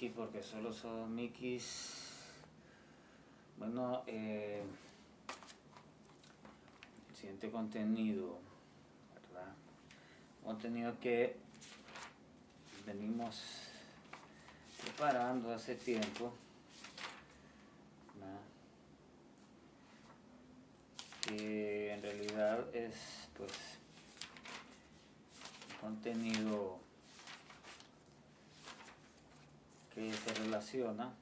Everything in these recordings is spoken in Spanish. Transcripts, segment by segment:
Mickey porque solo son Mickeys. Bueno, el siguiente contenido, ¿verdad? Contenido que venimos preparando hace tiempo, ¿verdad? Que en realidad es pues un contenido que se relaciona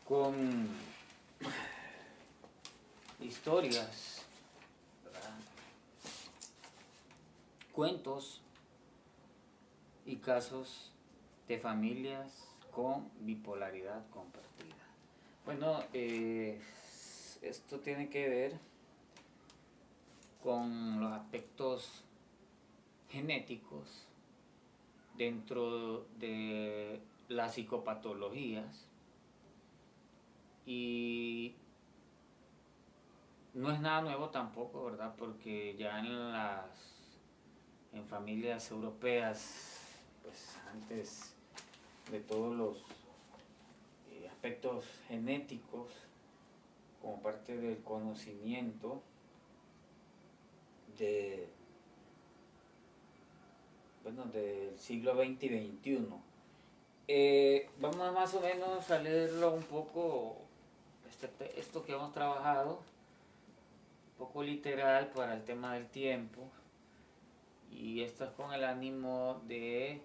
con historias, ¿verdad? Cuentos y casos de familias con bipolaridad compartida. Bueno, esto tiene que ver con los aspectos genéticos dentro de las psicopatologías y no es nada nuevo tampoco, ¿verdad? Porque ya en familias europeas, pues antes de todos los aspectos genéticos como parte del conocimiento de, bueno, del siglo XX y XXI. Vamos más o menos a leerlo un poco, esto que hemos trabajado, un poco literal para el tema del tiempo, y esto es con el ánimo de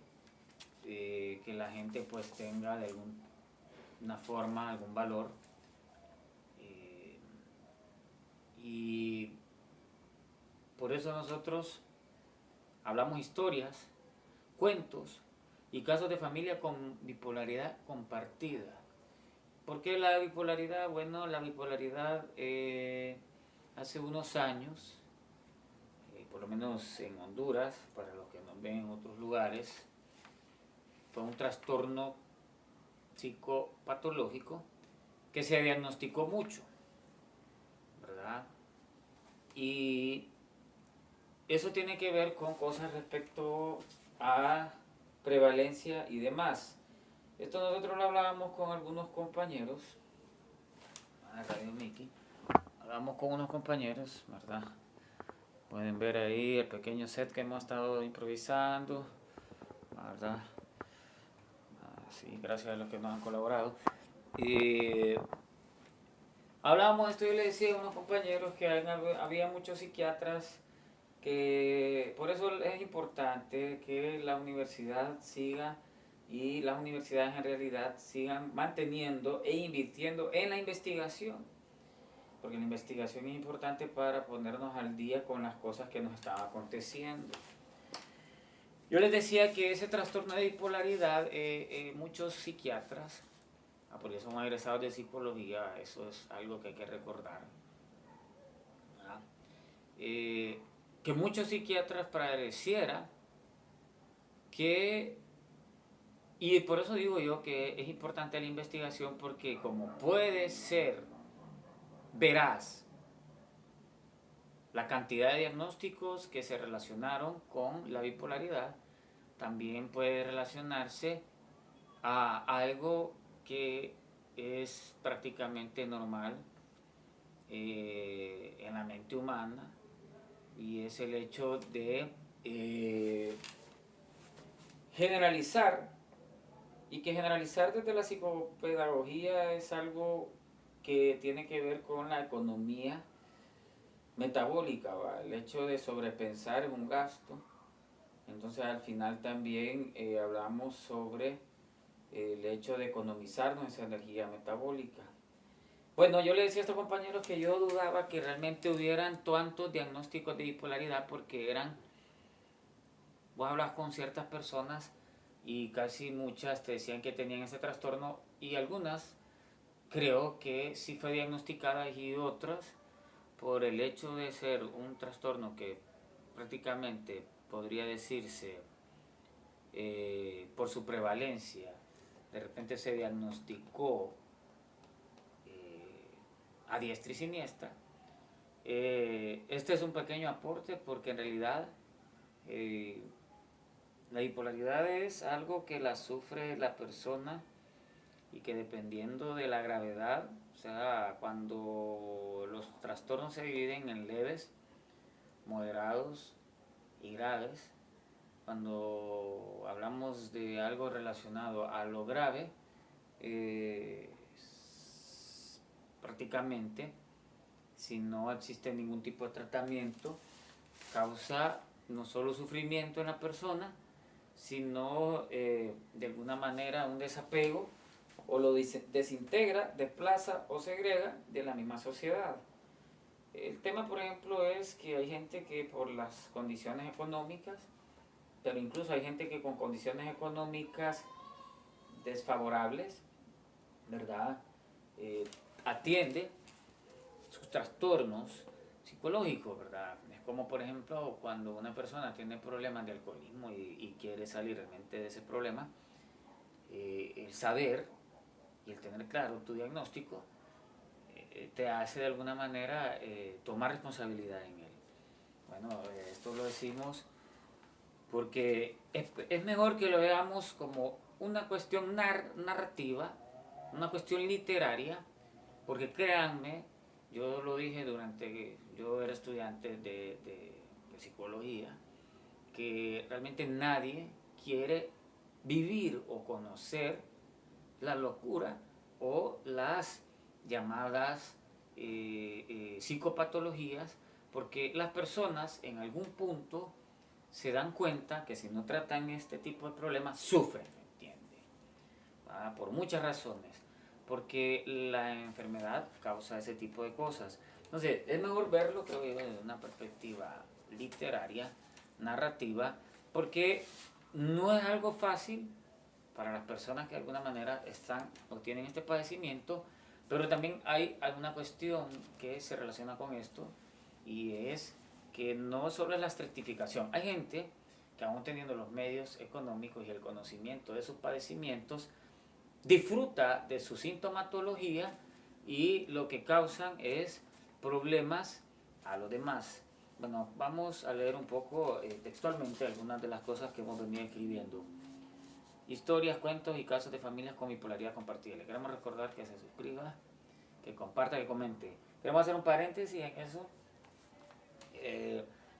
que la gente pues tenga de alguna forma algún valor, y por eso nosotros hablamos historias, cuentos y casos de familia con bipolaridad compartida. ¿Por qué la bipolaridad? Bueno, la bipolaridad hace unos años, por lo menos en Honduras, para los que nos ven en otros lugares, fue un trastorno psicopatológico que se diagnosticó mucho, ¿verdad? Y eso tiene que ver con cosas respecto a prevalencia y demás. Esto nosotros lo hablábamos con algunos compañeros, Radio Mickey, hablamos con unos compañeros, ¿verdad? Pueden ver ahí el pequeño set que hemos estado improvisando, ¿verdad? Sí, gracias a los que nos han colaborado. Y hablábamos de esto y le decía a unos compañeros que había muchos psiquiatras, que por eso es importante que la universidad siga y las universidades en realidad sigan manteniendo e invirtiendo en la investigación, porque la investigación es importante para ponernos al día con las cosas que nos estaban aconteciendo. Yo les decía que ese trastorno de bipolaridad, muchos psiquiatras, porque son egresados de psicología, eso es algo que hay que recordar, que muchos psiquiatras parecieran que, y por eso digo yo que es importante la investigación, porque como puede ser veraz la cantidad de diagnósticos que se relacionaron con la bipolaridad, también puede relacionarse a algo que es prácticamente normal en la mente humana, y es el hecho de generalizar, y que generalizar desde la psicopedagogía es algo que tiene que ver con la economía metabólica, ¿va? El hecho de sobrepensar es un gasto. Entonces al final también hablamos sobre el hecho de economizarnos esa energía metabólica. Bueno, yo le decía a estos compañeros que yo dudaba que realmente hubieran tantos diagnósticos de bipolaridad, porque vos hablas con ciertas personas y casi muchas te decían que tenían ese trastorno, y algunas creo que sí fue diagnosticada, y otras por el hecho de ser un trastorno que prácticamente podría decirse por su prevalencia, de repente se diagnosticó a diestra y siniestra. Este es un pequeño aporte porque en realidad La bipolaridad es algo que la sufre la persona y que dependiendo de la gravedad, o sea, cuando los trastornos se dividen en leves, moderados y graves, cuando hablamos de algo relacionado a lo grave, prácticamente, si no existe ningún tipo de tratamiento, causa no solo sufrimiento en la persona, sino de alguna manera un desapego o lo desintegra, desplaza o segrega de la misma sociedad. El tema, por ejemplo, es que hay gente que por las condiciones económicas, pero incluso hay gente que con condiciones económicas desfavorables, ¿verdad? Atiende sus trastornos psicológicos, ¿verdad? Es como, por ejemplo, cuando una persona tiene problemas de alcoholismo y quiere salir realmente de ese problema, el saber y el tener claro tu diagnóstico te hace de alguna manera tomar responsabilidad en él. Bueno, esto lo decimos porque es mejor que lo veamos como una cuestión narrativa, una cuestión literaria, porque créanme, yo lo dije durante, yo era estudiante de psicología, que realmente nadie quiere vivir o conocer la locura o las llamadas psicopatologías, porque las personas en algún punto se dan cuenta que si no tratan este tipo de problemas sufren, ¿me entiende? Por muchas razones, porque la enfermedad causa ese tipo de cosas. Entonces, es mejor verlo, creo yo, desde una perspectiva literaria, narrativa, porque no es algo fácil para las personas que de alguna manera están o tienen este padecimiento, pero también hay alguna cuestión que se relaciona con esto y es que no solo es la estratificación. Hay gente que aún teniendo los medios económicos y el conocimiento de sus padecimientos, disfruta de su sintomatología y lo que causan es problemas a los demás. Bueno, vamos a leer un poco textualmente algunas de las cosas que hemos venido escribiendo. Historias, cuentos y casos de familias con bipolaridad compartida. Le queremos recordar que se suscriba, que comparta, que comente. Queremos hacer un paréntesis en eso.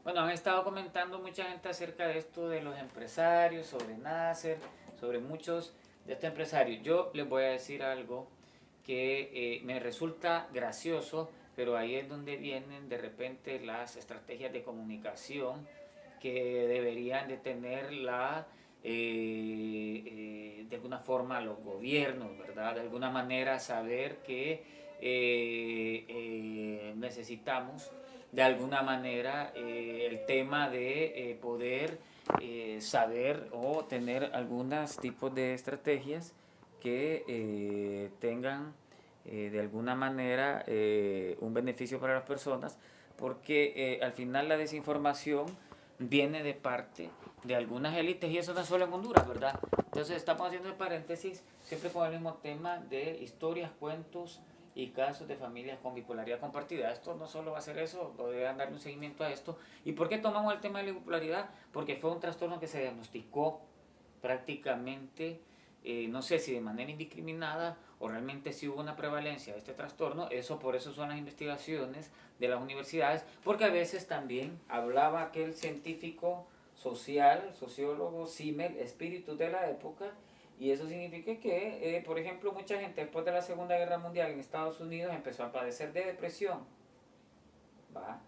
Bueno, han estado comentando mucha gente acerca de esto de los empresarios, sobre Nasser, sobre muchos de estos empresarios. Yo les voy a decir algo que me resulta gracioso, pero ahí es donde vienen de repente las estrategias de comunicación que deberían de tener de alguna forma los gobiernos, ¿verdad? De alguna manera saber que necesitamos de alguna manera el tema de poder saber o tener algunos tipos de estrategias que tengan de alguna manera un beneficio para las personas, porque al final la desinformación viene de parte de algunas élites y eso no es solo en Honduras, ¿verdad? Entonces estamos haciendo el paréntesis siempre con el mismo tema de historias, cuentos y casos de familias con bipolaridad compartida. Esto no solo va a ser eso, podrían darle un seguimiento a esto. ¿Y por qué tomamos el tema de la bipolaridad? Porque fue un trastorno que se diagnosticó prácticamente, no sé si de manera indiscriminada o realmente si hubo una prevalencia de este trastorno. Por eso son las investigaciones de las universidades, porque a veces también hablaba aquel científico social, sociólogo, Simmel, espíritu de la época, y eso significa que, por ejemplo, mucha gente después de la Segunda Guerra Mundial en Estados Unidos empezó a padecer de depresión, ¿va?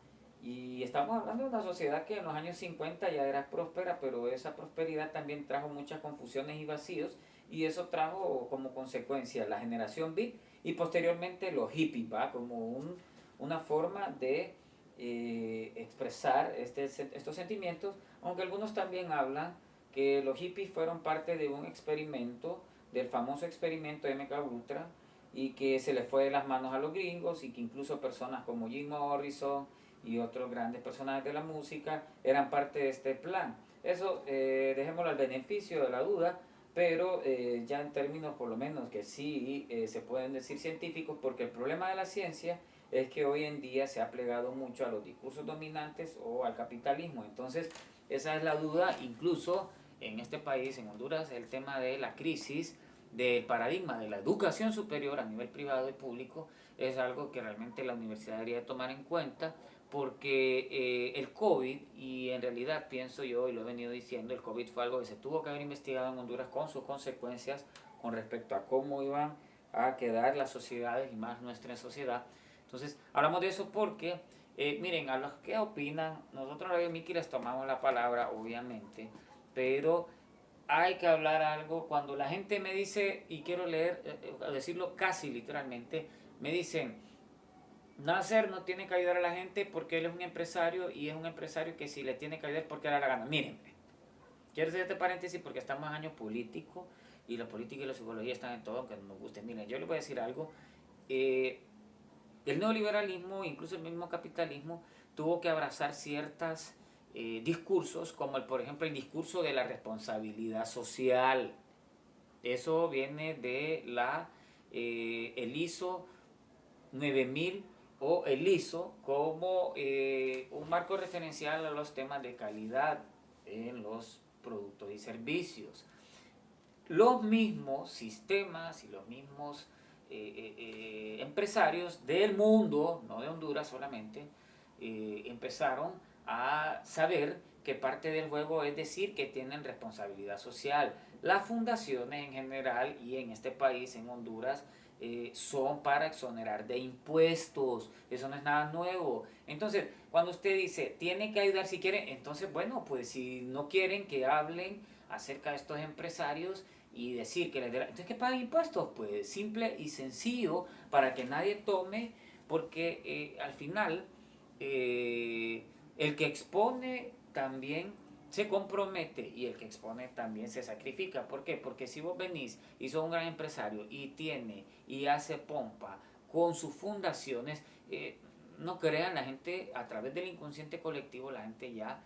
Y estamos hablando de una sociedad que en los años 50 ya era próspera, pero esa prosperidad también trajo muchas confusiones y vacíos, y eso trajo como consecuencia la generación beat y posteriormente los hippies, ¿va? Como una forma de expresar estos sentimientos, aunque algunos también hablan que los hippies fueron parte de un experimento, del famoso experimento MK Ultra, y que se les fue de las manos a los gringos y que incluso personas como Jim Morrison y otros grandes personajes de la música eran parte de este plan. Eso dejémoslo al beneficio de la duda, pero ya en términos por lo menos que sí se pueden decir científicos, porque el problema de la ciencia es que hoy en día se ha plegado mucho a los discursos dominantes o al capitalismo. Entonces esa es la duda, incluso en este país, en Honduras, el tema de la crisis del paradigma de la educación superior a nivel privado y público es algo que realmente la universidad debería tomar en cuenta, porque el COVID, y en realidad pienso yo, y lo he venido diciendo, el COVID fue algo que se tuvo que haber investigado en Honduras con sus consecuencias con respecto a cómo iban a quedar las sociedades y más nuestra sociedad. Entonces, hablamos de eso porque, miren, a los que opinan, nosotros Radio Miki les tomamos la palabra, obviamente, pero hay que hablar algo. Cuando la gente me dice, y quiero leer, decirlo casi literalmente, me dicen, Nasser no tiene que ayudar a la gente porque él es un empresario, y es un empresario que si le tiene que ayudar porque le da la gana. Miren, quiero hacer este paréntesis porque estamos en año político y la política y la psicología están en todo, aunque no nos guste. Miren, yo les voy a decir algo. El neoliberalismo, incluso el mismo capitalismo, tuvo que abrazar ciertos discursos, como por ejemplo el discurso de la responsabilidad social. Eso viene de el ISO 9000, o el ISO, como un marco referencial a los temas de calidad en los productos y servicios. Los mismos sistemas y los mismos empresarios del mundo, no de Honduras solamente, empezaron a saber que parte del juego es decir que tienen responsabilidad social. Las fundaciones en general, y en este país, en Honduras, son para exonerar de impuestos. Eso no es nada nuevo. Entonces, cuando usted dice, tiene que ayudar si quiere, entonces, bueno, pues si no quieren que hablen acerca de estos empresarios y decir que les dé entonces que paguen impuestos, pues simple y sencillo, para que nadie tome, porque al final el que expone también se compromete, y el que expone también se sacrifica. ¿Por qué? Porque si vos venís y sos un gran empresario y tiene y hace pompa con sus fundaciones, no crean, la gente a través del inconsciente colectivo, la gente ya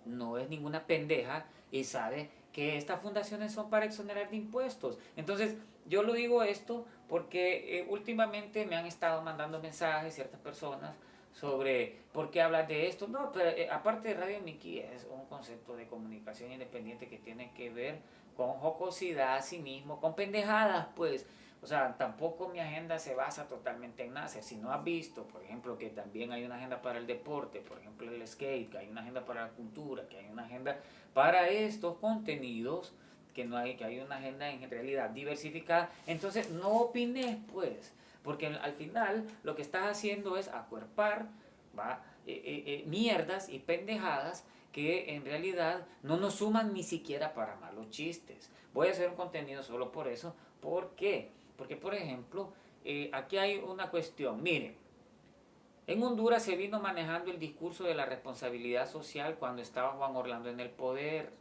no es ninguna pendeja y sabe que estas fundaciones son para exonerar de impuestos. Entonces, yo lo digo esto porque últimamente me han estado mandando mensajes ciertas personas sobre por qué hablar de esto. No, pero aparte de Radio Miki, es un concepto de comunicación independiente que tiene que ver con jocosidad, cinismo, con pendejadas, pues. O sea, tampoco mi agenda se basa totalmente en Nasser. Si no has visto, por ejemplo, que también hay una agenda para el deporte, por ejemplo el skate, que hay una agenda para la cultura, que hay una agenda para estos contenidos, que hay una agenda en realidad diversificada, entonces no opines, pues, porque al final lo que estás haciendo es acuerpar, ¿va? Mierdas y pendejadas que en realidad no nos suman ni siquiera para malos chistes. Voy a hacer un contenido solo por eso. ¿Por qué? Porque, por ejemplo, aquí hay una cuestión. Miren, en Honduras se vino manejando el discurso de la responsabilidad social cuando estaba Juan Orlando en el poder.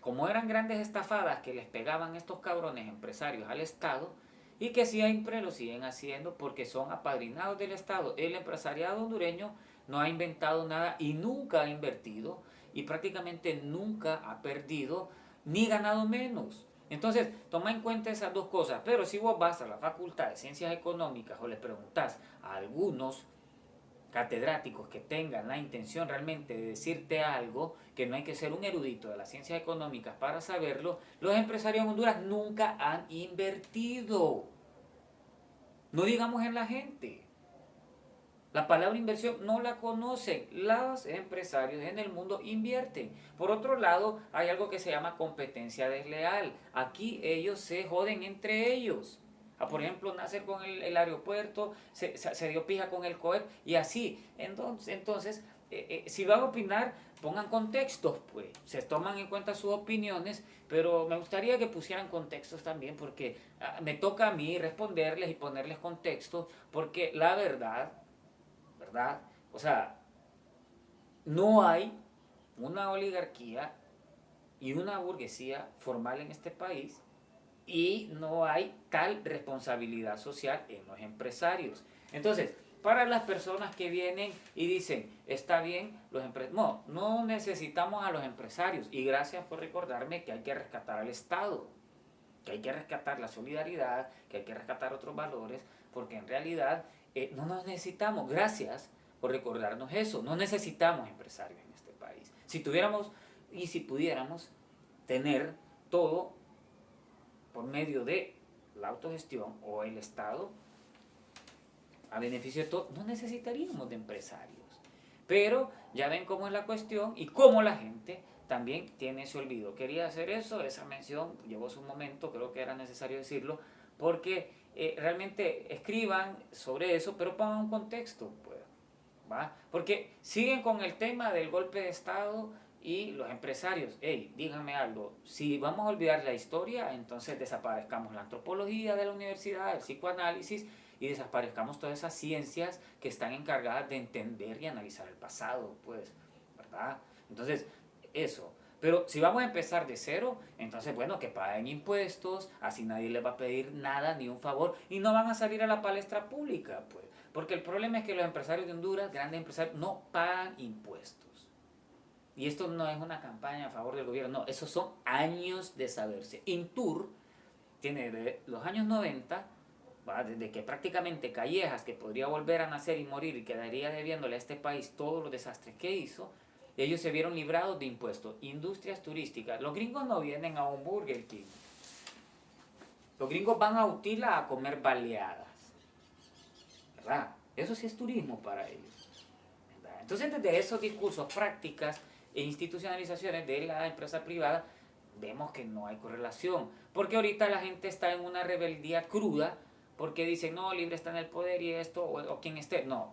Como eran grandes estafadas que les pegaban estos cabrones empresarios al Estado, y que siempre lo siguen haciendo porque son apadrinados del Estado. El empresariado hondureño no ha inventado nada y nunca ha invertido, y prácticamente nunca ha perdido ni ganado menos. Entonces, toma en cuenta esas dos cosas. Pero si vos vas a la Facultad de Ciencias Económicas o le preguntás a algunos catedráticos que tengan la intención realmente de decirte algo, que no hay que ser un erudito de las ciencias económicas para saberlo, los empresarios en Honduras nunca han invertido. No digamos en la gente. La palabra inversión no la conocen. Los empresarios en el mundo invierten. Por otro lado, hay algo que se llama competencia desleal. Aquí ellos se joden entre ellos. Por ejemplo, Nasser con el aeropuerto, se dio pija con el COEP y así. Entonces si van a opinar, pongan contextos, pues. Se toman en cuenta sus opiniones, pero me gustaría que pusieran contextos también, porque me toca a mí responderles y ponerles contextos, porque la verdad, ¿verdad? O sea, no hay una oligarquía y una burguesía formal en este país, y no hay tal responsabilidad social en los empresarios. Entonces, para las personas que vienen y dicen, está bien, los empresarios, no necesitamos a los empresarios, y gracias por recordarme que hay que rescatar al Estado, que hay que rescatar la solidaridad, que hay que rescatar otros valores, porque en realidad no nos necesitamos. Gracias por recordarnos eso. No necesitamos empresarios en este país. Si tuviéramos y si pudiéramos, tener todo por medio de la autogestión o el Estado a beneficio de todos, no necesitaríamos de empresarios. Pero ya ven cómo es la cuestión y cómo la gente también tiene ese olvido. Quería hacer eso, esa mención, llevó su momento, creo que era necesario decirlo, porque realmente escriban sobre eso, pero pongan un contexto, pues, ¿va? Porque siguen con el tema del golpe de Estado y los empresarios. Hey, díganme algo, si vamos a olvidar la historia, entonces desaparezcamos la antropología de la universidad, el psicoanálisis, y desaparezcamos todas esas ciencias que están encargadas de entender y analizar el pasado, pues, ¿verdad? Entonces, eso. Pero si vamos a empezar de cero, entonces, bueno, que paguen impuestos, así nadie les va a pedir nada, ni un favor, y no van a salir a la palestra pública, pues. Porque el problema es que los empresarios de Honduras, grandes empresarios, no pagan impuestos. Y esto no es una campaña a favor del gobierno, no, esos son años de saberse. Intur tiene de los años 90, ¿va? Desde que prácticamente Callejas, que podría volver a nacer y morir y quedaría debiéndole a este país todos los desastres que hizo, ellos se vieron librados de impuestos. Industrias turísticas. Los gringos no vienen a un Burger King. Los gringos van a Utila a comer baleadas. ¿Verdad? Eso sí es turismo para ellos. ¿Verdad? Entonces, desde esos discursos, prácticas e institucionalizaciones de la empresa privada, vemos que no hay correlación. Porque ahorita la gente está en una rebeldía cruda porque dicen, no, Libre está en el poder y esto, o quien esté. No.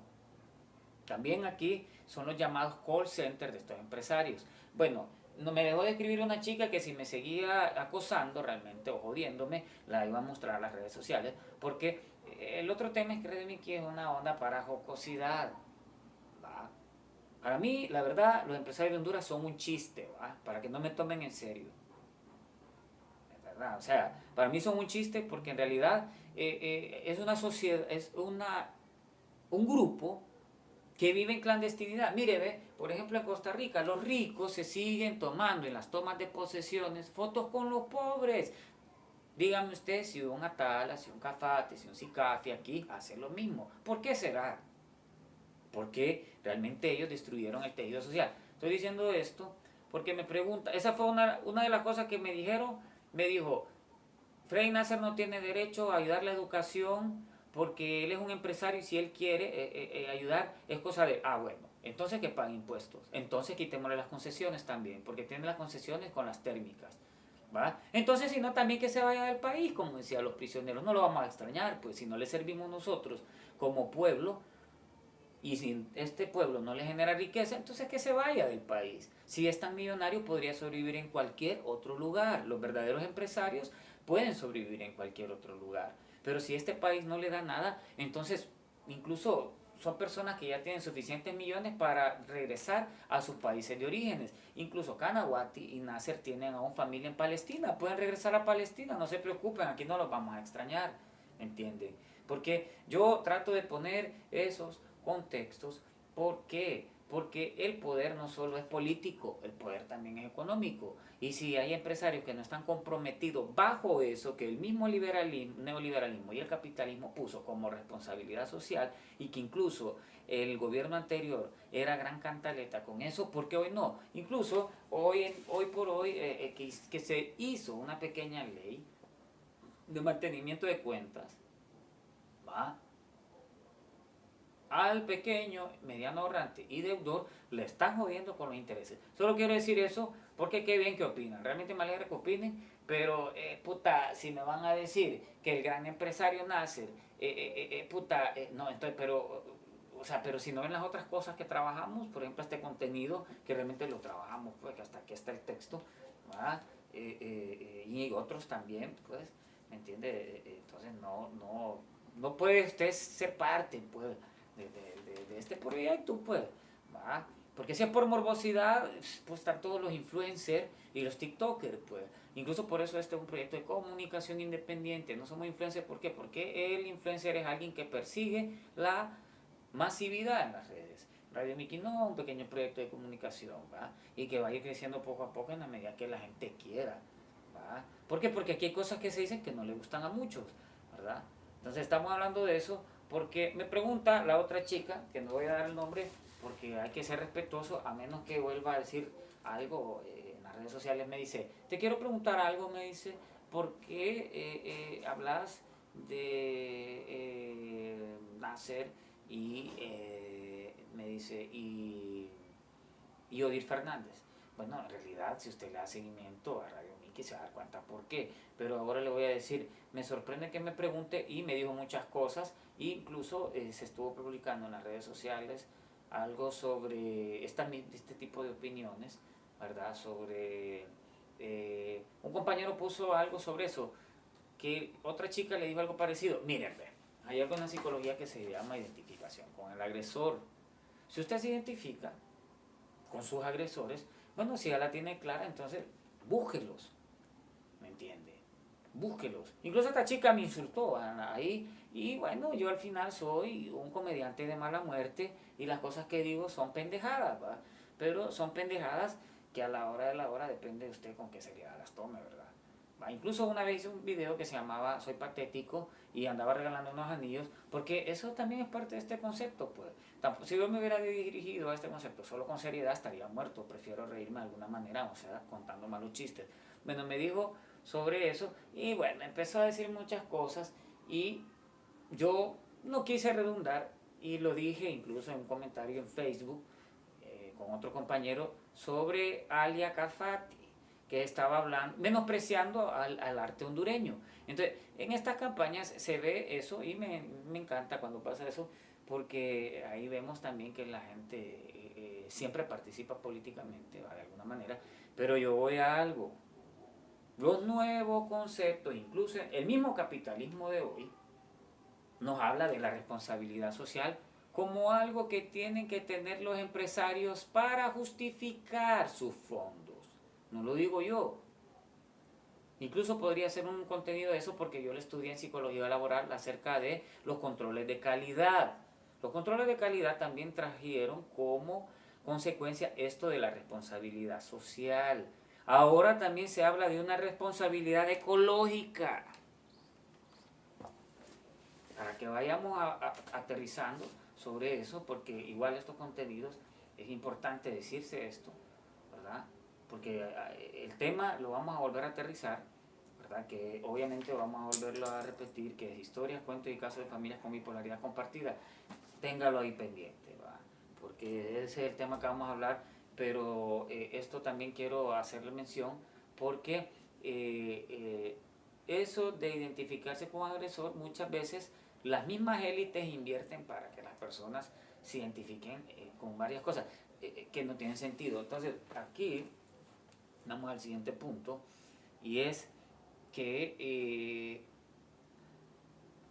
También aquí son los llamados call centers de estos empresarios. Bueno, no me dejó de escribir una chica que si me seguía acosando realmente o jodiéndome, la iba a mostrar a las redes sociales, porque el otro tema es que Redemiki es una onda para jocosidad, ¿va? Para mí, la verdad, los empresarios de Honduras son un chiste, ¿va? Para que no me tomen en serio. ¿Verdad? O sea, para mí son un chiste porque en realidad es una sociedad, es un grupo que vive en clandestinidad. Mire, ve, por ejemplo en Costa Rica, los ricos se siguen tomando en las tomas de posesiones fotos con los pobres. Dígame usted si un Atala, si un Cafate, si un Sicafi aquí hace lo mismo. ¿Por qué será? Porque realmente ellos destruyeron el tejido social. Estoy diciendo esto porque me pregunta, esa fue una de las cosas que me dijeron, me dijo, Frei Nasser no tiene derecho a ayudar la educación porque él es un empresario y si él quiere ayudar es cosa de, bueno, entonces que pague impuestos, entonces quitémosle las concesiones también, porque tiene las concesiones con las térmicas, ¿va? Entonces si no también que se vaya del país, como decían los prisioneros, no lo vamos a extrañar, pues si no le servimos nosotros como pueblo, y si este pueblo no le genera riqueza, entonces que se vaya del país. Si es tan millonario, podría sobrevivir en cualquier otro lugar. Los verdaderos empresarios pueden sobrevivir en cualquier otro lugar. Pero si este país no le da nada, entonces incluso son personas que ya tienen suficientes millones para regresar a sus países de orígenes. Incluso Kanawati y Nasser tienen aún familia en Palestina. Pueden regresar a Palestina, no se preocupen, aquí no los vamos a extrañar. ¿Entienden? Porque yo trato de poner esos contextos. ¿Por qué? Porque el poder no solo es político, el poder también es económico. Y si hay empresarios que no están comprometidos bajo eso que el mismo neoliberalismo y el capitalismo puso como responsabilidad social y que incluso el gobierno anterior era gran cantaleta con eso, ¿por qué hoy no? Incluso hoy por hoy que se hizo una pequeña ley de mantenimiento de cuentas, ¿va? Al pequeño, mediano ahorrante y deudor le están jodiendo con los intereses. Solo quiero decir eso porque qué bien que opinan. Realmente me alegra que opinen, pero puta, si me van a decir que el gran empresario Nasser, no, entonces, pero, o sea, pero si no ven las otras cosas que trabajamos, por ejemplo, este contenido, que realmente lo trabajamos, pues, que hasta aquí está el texto, ¿verdad? Y otros también, pues, ¿me entiende? Entonces, no puede usted ser parte, pues de este proyecto, pues, ¿va? Porque si es por morbosidad, pues están todos los influencers y los TikTokers, pues. Incluso por eso este es un proyecto de comunicación independiente. No somos influencers, ¿por qué? Porque el influencer es alguien que persigue la masividad en las redes. Radio Miki no, un pequeño proyecto de comunicación, ¿va? Y que vaya creciendo poco a poco en la medida que la gente quiera, ¿va? ¿Por qué? Porque aquí hay cosas que se dicen que no le gustan a muchos, ¿verdad? Entonces estamos hablando de eso porque me pregunta la otra chica, que no voy a dar el nombre, porque hay que ser respetuoso a menos que vuelva a decir algo en las redes sociales me dice, te quiero preguntar algo, me dice, ¿por qué hablas de Nasser y me dice, y Odir Fernández? Bueno, en realidad, si usted le da seguimiento a Radio Miki, se va a dar cuenta por qué. Pero ahora le voy a decir, me sorprende que me pregunte y me dijo muchas cosas. E incluso se estuvo publicando en las redes sociales algo sobre este tipo de opiniones, ¿verdad? Sobre... un compañero puso algo sobre eso, que otra chica le dijo algo parecido. Miren, hay algo en la psicología que se llama identificación con el agresor. Si usted se identifica con sus agresores, bueno, si ya la tiene clara, entonces búsquelos, ¿me entiende? Búsquelos. Incluso esta chica me insultó ahí y bueno, yo al final soy un comediante de mala muerte y las cosas que digo son pendejadas, ¿va? Pero son pendejadas que a la hora de la hora depende de usted con qué seriedad las tome, ¿verdad? ¿Va? Incluso una vez hice un video que se llamaba Soy Patético y andaba regalando unos anillos, porque eso también es parte de este concepto, pues. Si yo me hubiera dirigido a este concepto solo con seriedad, estaría muerto. Prefiero reírme de alguna manera, o sea, contando malos chistes. Bueno, me dijo sobre eso y bueno, empezó a decir muchas cosas y yo no quise redundar y lo dije incluso en un comentario en Facebook con otro compañero sobre Alia Cafati, que estaba hablando, menospreciando al arte hondureño. Entonces, en estas campañas se ve eso y me encanta cuando pasa eso, porque ahí vemos también que la gente siempre participa políticamente, ¿va? De alguna manera, pero yo voy a algo. Los nuevos conceptos, incluso el mismo capitalismo de hoy, nos habla de la responsabilidad social como algo que tienen que tener los empresarios para justificar sus fondos. No lo digo yo. Incluso podría ser un contenido de eso porque yo lo estudié en psicología laboral acerca de los controles de calidad. Los controles de calidad también trajeron como consecuencia esto de la responsabilidad social. Ahora también se habla de una responsabilidad ecológica. Para que vayamos aterrizando sobre eso, porque igual estos contenidos es importante decirse esto, ¿verdad? Porque el tema lo vamos a volver a aterrizar, ¿verdad? Que obviamente vamos a volverlo a repetir, que es historias, cuentos y casos de familias con bipolaridad compartida. Téngalo ahí pendiente, ¿va? Porque ese es el tema que vamos a hablar, pero esto también quiero hacerle mención porque eso de identificarse con agresor muchas veces las mismas élites invierten para que las personas se identifiquen con varias cosas que no tienen sentido. Entonces, aquí vamos al siguiente punto y es que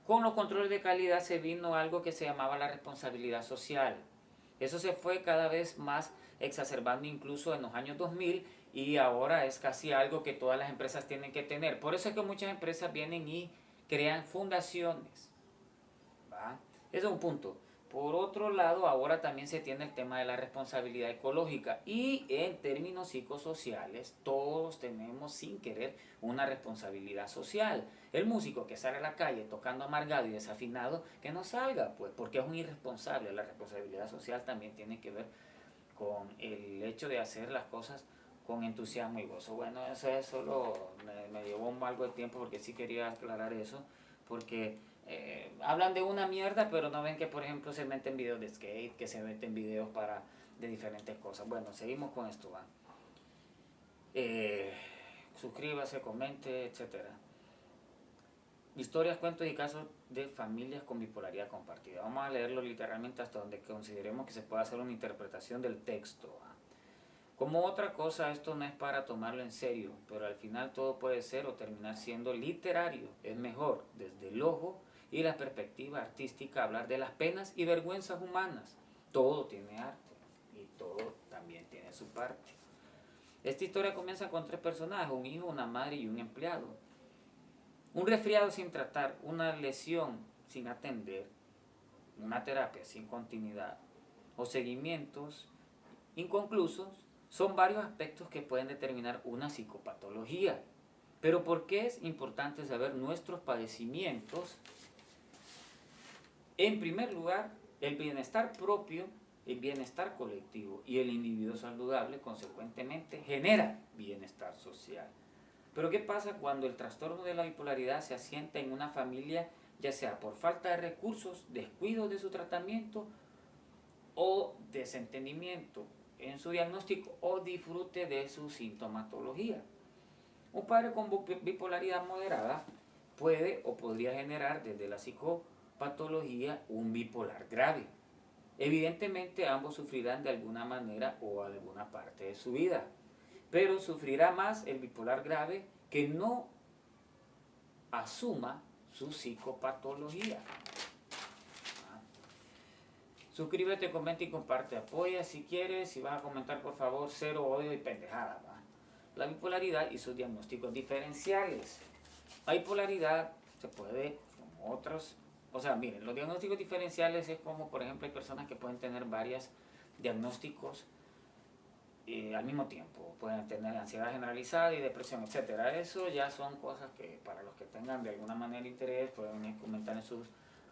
con los controles de calidad se vino algo que se llamaba la responsabilidad social. Eso se fue cada vez más exacerbando incluso en los años 2000 y ahora es casi algo que todas las empresas tienen que tener. Por eso es que muchas empresas vienen y crean fundaciones, ¿va? Ese es un punto. Por otro lado, ahora también se tiene el tema de la responsabilidad ecológica y en términos psicosociales todos tenemos sin querer una responsabilidad social. El músico que sale a la calle tocando amargado y desafinado, que no salga, pues, porque es un irresponsable. La responsabilidad social también tiene que ver con el hecho de hacer las cosas con entusiasmo y gozo. Bueno, eso es solo, me llevó algo de tiempo porque sí quería aclarar eso, porque hablan de una mierda, pero no ven que, por ejemplo, se meten videos de skate, que se meten videos de diferentes cosas. Bueno, seguimos con esto, ¿va? Suscríbase, comente, etcétera. Historias, cuentos y casos de familias con bipolaridad compartida. Vamos a leerlo literalmente hasta donde consideremos que se pueda hacer una interpretación del texto, ¿va? Como otra cosa, esto no es para tomarlo en serio, pero al final todo puede ser o terminar siendo literario. Es mejor, desde el ojo y la perspectiva artística, hablar de las penas y vergüenzas humanas. Todo tiene arte y todo también tiene su parte. Esta historia comienza con 3 personajes, un hijo, una madre y un empleado. Un resfriado sin tratar, una lesión sin atender, una terapia sin continuidad o seguimientos inconclusos son varios aspectos que pueden determinar una psicopatología. Pero ¿por qué es importante saber nuestros padecimientos? En primer lugar, el bienestar propio el bienestar colectivo y el individuo saludable consecuentemente genera bienestar social. Pero ¿qué pasa cuando el trastorno de la bipolaridad se asienta en una familia, ya sea por falta de recursos, descuido de su tratamiento o desentendimiento en su diagnóstico o disfrute de su sintomatología? Un padre con bipolaridad moderada puede o podría generar desde la psicopatología un bipolar grave. Evidentemente ambos sufrirán de alguna manera o alguna parte de su vida, pero sufrirá más el bipolar grave que no asuma su psicopatología. Suscríbete, comenta y comparte. Apoya si quieres. Si vas a comentar, por favor, cero odio y pendejada. La bipolaridad y sus diagnósticos diferenciales. La bipolaridad se puede, como otros, o sea, miren, los diagnósticos diferenciales es como, por ejemplo, hay personas que pueden tener varios diagnósticos al mismo tiempo. Pueden tener ansiedad generalizada y depresión, etcétera. Eso ya son cosas que para los que tengan de alguna manera interés pueden comentar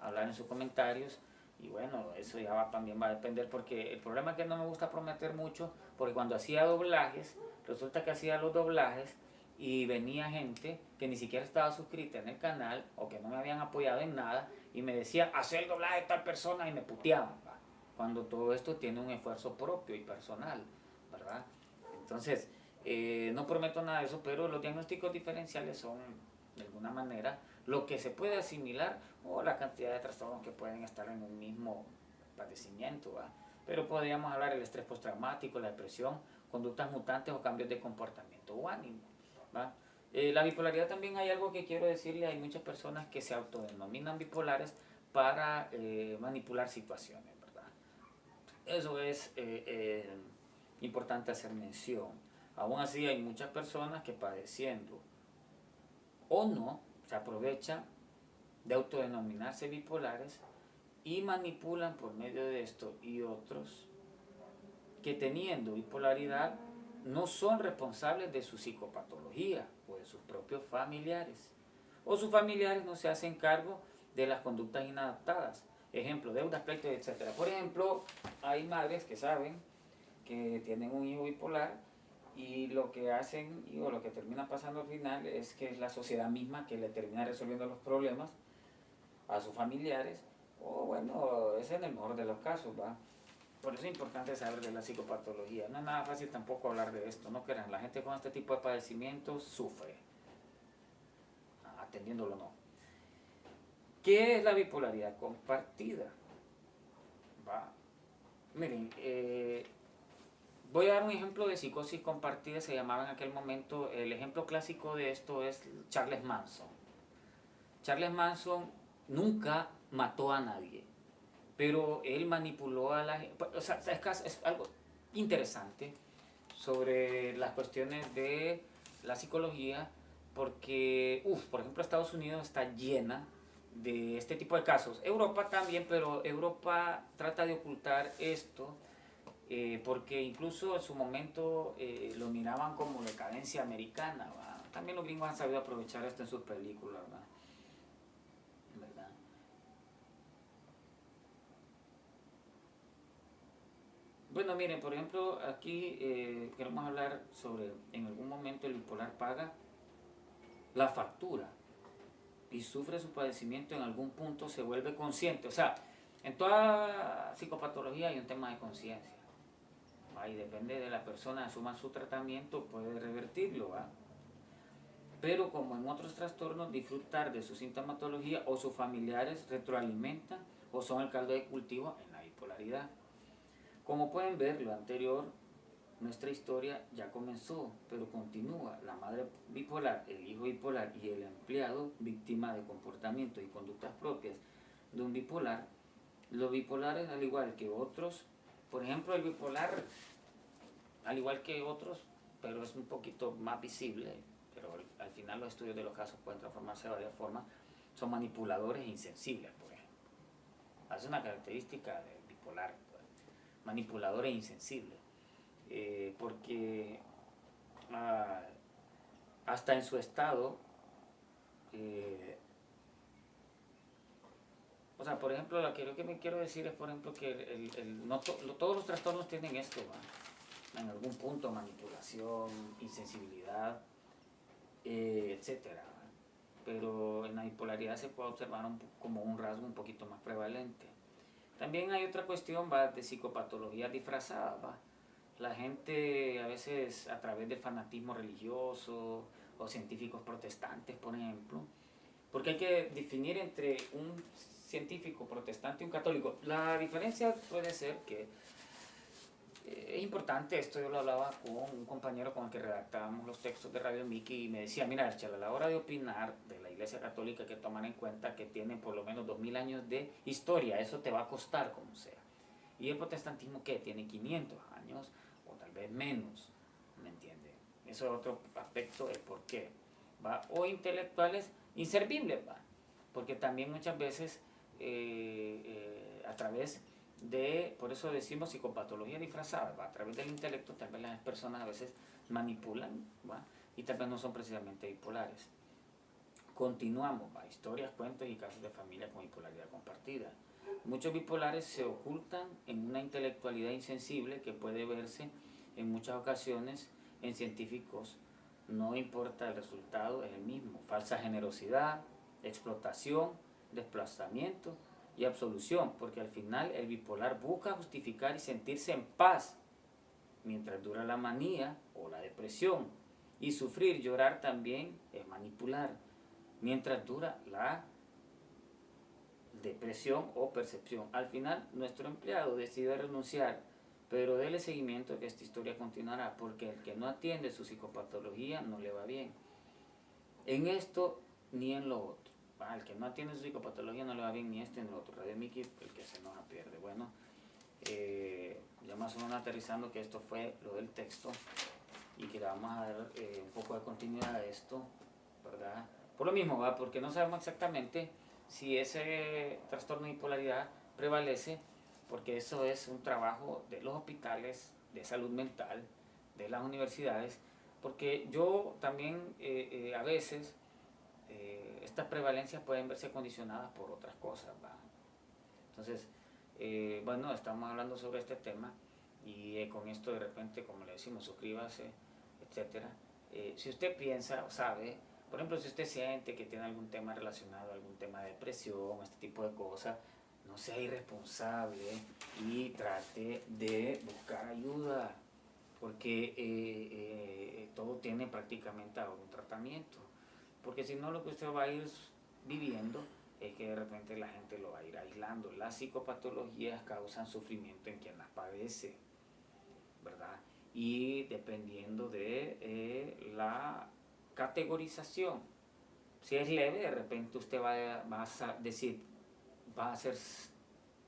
hablar en sus comentarios. Y bueno, eso ya también va a depender, porque el problema es que no me gusta prometer mucho, porque cuando hacía doblajes, resulta que hacía los doblajes y venía gente que ni siquiera estaba suscrita en el canal o que no me habían apoyado en nada y me decía, hacer el doblaje de tal persona, y me puteaban, ¿va? Cuando todo esto tiene un esfuerzo propio y personal, ¿verdad? Entonces, no prometo nada de eso, pero los diagnósticos diferenciales son, de alguna manera, lo que se puede asimilar o la cantidad de trastornos que pueden estar en un mismo padecimiento, ¿va? Pero podríamos hablar del estrés postraumático, la depresión, conductas mutantes o cambios de comportamiento o ánimo, ¿va? La bipolaridad también hay algo que quiero decirle, hay muchas personas que se autodenominan bipolares para manipular situaciones, ¿verdad? Eso es importante hacer mención. Aún así hay muchas personas que padeciendo o no se aprovechan de autodenominarse bipolares y manipulan por medio de esto y otros que teniendo bipolaridad no son responsables de su psicopatología o de sus propios familiares, o sus familiares no se hacen cargo de las conductas inadaptadas, ejemplo, deudas, pleitos, etc. Por ejemplo, hay madres que saben que tienen un hijo bipolar y lo que hacen o lo que termina pasando al final es que es la sociedad misma que le termina resolviendo los problemas a sus familiares, o bueno, es en el mejor de los casos, ¿va? Por eso es importante saber de la psicopatología. No es nada fácil tampoco hablar de esto, no crean, la gente con este tipo de padecimientos sufre, atendiéndolo o no. ¿Qué es la bipolaridad compartida? ¿Va? Miren, voy a dar un ejemplo de psicosis compartida, se llamaba en aquel momento, el ejemplo clásico de esto es Charles Manson. Charles Manson nunca mató a nadie, pero él manipuló a la gente. O sea, es algo interesante sobre las cuestiones de la psicología, porque, por ejemplo, Estados Unidos está llena de este tipo de casos. Europa también, pero Europa trata de ocultar esto, porque incluso en su momento lo miraban como decadencia americana, ¿va? También los gringos han sabido aprovechar esto en sus películas, ¿va? ¿Verdad? Bueno, miren, por ejemplo, aquí queremos hablar sobre, en algún momento el bipolar paga la factura y sufre su padecimiento, en algún punto se vuelve consciente. O sea, en toda psicopatología hay un tema de conciencia. Y depende de la persona, asuma su tratamiento, puede revertirlo, ¿va? Pero como en otros trastornos, disfrutar de su sintomatología o sus familiares retroalimentan o son el caldo de cultivo en la bipolaridad. Como pueden ver, lo anterior, nuestra historia ya comenzó, pero continúa. La madre bipolar, el hijo bipolar y el empleado víctima de comportamientos y conductas propias de un bipolar. Los bipolares, al igual que otros, por ejemplo, el bipolar, al igual que otros, pero es un poquito más visible, pero al final los estudios de los casos pueden transformarse de varias formas, son manipuladores e insensibles, por ejemplo. Es una característica del bipolar, pues, manipulador e insensible, porque hasta en su estado O sea, por ejemplo, lo que me quiero decir es, por ejemplo, que todos los trastornos tienen esto, ¿va? En algún punto, manipulación, insensibilidad, etcétera, ¿va? Pero en la bipolaridad se puede observar como un rasgo un poquito más prevalente. También hay otra cuestión, ¿va? De psicopatología disfrazada, ¿va? La gente a veces a través del fanatismo religioso o científicos protestantes, por ejemplo, porque hay que definir entre un científico protestante y un católico. La diferencia puede ser que es importante, esto yo lo hablaba con un compañero con el que redactábamos los textos de Radio Miki y me decía, mira, Archel, a la hora de opinar de la Iglesia Católica hay que tomar en cuenta que tiene por lo menos 2000 años de historia, eso te va a costar como sea. ¿Y el protestantismo qué? Tiene 500 años o tal vez menos, ¿me entiende? Eso es otro aspecto del por qué, ¿va? O intelectuales inservibles, ¿va? Porque también muchas veces a través de, por eso decimos psicopatología disfrazada, ¿va? A través del intelecto tal vez las personas a veces manipulan, ¿va? Y tal vez no son precisamente bipolares. Continuamos, ¿va? Historias, cuentos y casos de familia con bipolaridad compartida. Muchos bipolares se ocultan en una intelectualidad insensible que puede verse en muchas ocasiones en científicos. No importa el resultado, es el mismo. Falsa generosidad, explotación, desplazamiento y absolución, porque al final el bipolar busca justificar y sentirse en paz mientras dura la manía o la depresión. Y sufrir, llorar también es manipular mientras dura la depresión o percepción. Al final, nuestro empleado decide renunciar, pero dele seguimiento que esta historia continuará, porque el que no atiende su psicopatología no le va bien. En esto ni en lo otro. El que no atiende su psicopatología no le va bien ni esto ni en lo otro. Radio Miki, el que se enoja pierde. Bueno, ya más o menos aterrizando que esto fue lo del texto y que le vamos a dar un poco de continuidad a esto, ¿verdad? Por lo mismo, ¿va? Porque no sabemos exactamente si ese trastorno de bipolaridad prevalece, porque eso es un trabajo de los hospitales de salud mental, de las universidades, porque yo también a veces estas prevalencias pueden verse condicionadas por otras cosas, ¿va? Entonces, bueno, estamos hablando sobre este tema y con esto de repente, como le decimos, suscríbase, etcétera. Si usted piensa o sabe, por ejemplo, si usted siente que tiene algún tema relacionado, algún tema de depresión, este tipo de cosas, no sea irresponsable y trate de buscar ayuda, porque todo tiene prácticamente algún tratamiento. Porque si no, lo que usted va a ir viviendo es que de repente la gente lo va a ir aislando. Las psicopatologías causan sufrimiento en quien las padece, ¿verdad? Y dependiendo de la categorización, si es leve, de repente usted va a decir, va a hacer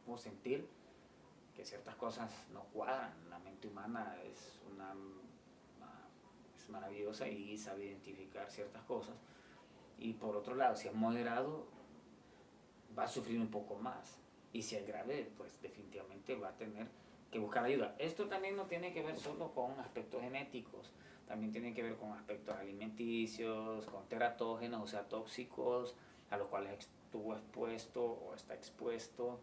o sentir que ciertas cosas no cuadran. La mente humana es es maravillosa y sabe identificar ciertas cosas. Y por otro lado, si es moderado, va a sufrir un poco más. Y si es grave, pues definitivamente va a tener que buscar ayuda. Esto también no tiene que ver solo con aspectos genéticos, también tiene que ver con aspectos alimenticios, con teratógenos, o sea, tóxicos, a los cuales estuvo expuesto o está expuesto,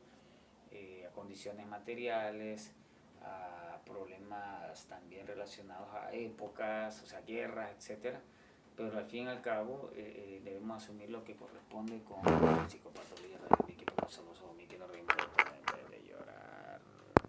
a condiciones materiales, a problemas también relacionados a épocas, o sea, guerras, etcétera. Pero al fin y al cabo debemos asumir lo que corresponde con la psicopatología de Miki, porque somos Miki, no reímos de llorar.